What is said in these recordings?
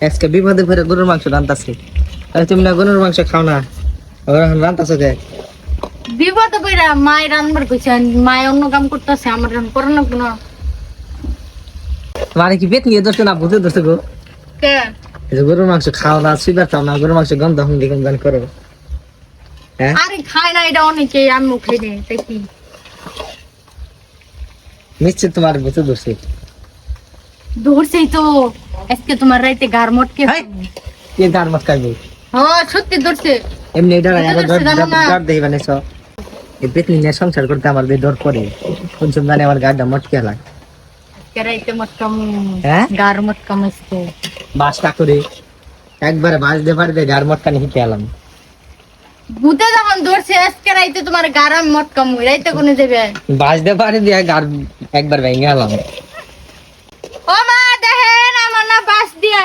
আজকে বিপদে পড়ে গরুর মাংস রান্তাছি। আরে তুমি না গরুর মাংস খাও না, রান্তাছো কে? বিপদে পড়া মাই রান্নার কইছে, মাই অন্য কাম করতেছে, আমার রান করে না কোনো। তোমার কি পেট নিয়ে ধরছে না বুঝে ধরছে গো? কে এই যে গরুর মাংস খাও না, সুইবার খাও না, গরুর মাংস গন্ধ হুম দেখুন গান করো। হ্যাঁ আরে খাই না, এটা অনেকে আমি খাই না, তাই কি নিশ্চিত তোমার বুঝে ধরছে। ধরছেই তো আজকে তোমার রাইতে গার মটকে। হাই! কে গান মাছ খাইবে? ও সত্যি ধরছে। এমনি এটা বুঝে আরো ধরছে, জানো না? ডর দেই বানাইছো। এই পেট নিয়ে সংসার করতে আমার ডর করে। কোন সময় জানি আমার গাড়টা মটকে লাগে। আজকে রাইতে মটকাম, হ্যাঁ গার মটকাম আজকে। বাসটা করে একবারে বাস দিয়ে পারে গাড় মটকা নিয়ে হিতে এলাম। ভূতে যখন ধরছে আজকে রাইতে তোমার গার আমি মটকাম, রাইতে কোনে দেবে? বাস দিয়ে পারে দিয়ে গাড় একবার ভেঙে এলাম। ও মা দেখেন আমার না বাস দিয়া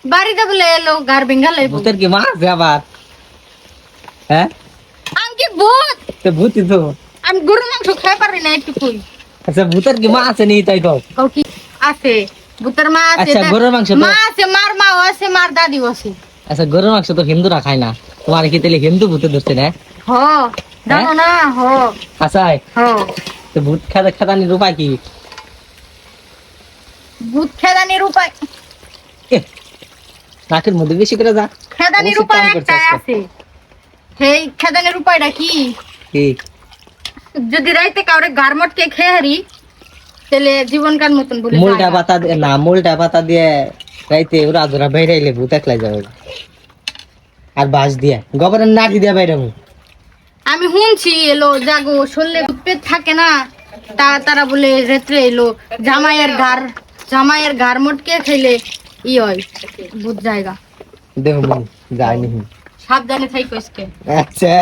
বাড়িতে বলে এলো গার বেঙ্গালে। ভূতের কি মাছ আবার? হ্যাঁ আঙ্কি ভূত, তো ভূতই তো। আমি গরুর মাংস খাই পারি না একটুকুই। আচ্ছা ভূতের কি মা আছে নি তাই তো? কও কি আছে? ভূতের মা আছে, আচ্ছা, গরুর মাংস তো- মা আছে, মার মাও আছে, মার দাদিও আছে। আচ্ছা গরুর মাংস তো হিন্দুরা খায় না, তোমার কি তাহলে হিন্দু ভূতে ধরছে না? হ জানো না? হ আচ্ছা হ তো ভূত খেদানির উপায় কি? ভূত খেদানির উপায়, এহ, নাকের মধ্যে বেশি করে যা। খেদানির অবশ্যই উপায় কাম করছে একটাই আজকে। আছে। সেই খেদানির উপায়টা কি? কি? যদি রাইতে কাউরে গারমটকে খেয়ে হারি, তাহলে জীবনকাল মতন বলে মুলটা জায়গা। পাতা না, মুলটা পাতা দিয়ে রাইতে ওরা ধরা বাইরাইলে ভূত একলাই যাবে। আর বাঁশ দিয়ে গোবরের নাটি দিয়ে বাইরাবো। আমি শুনছি এলো জাগো শরীরে পেট থাকে না, তারা বলে রেত্রে এলো জামাইয়ের গার মটকে খেলে ই হয়, ভূত জায়গা। দেহ মন যায়নি। সাবধানে থাইকো আজকে। আচ্ছা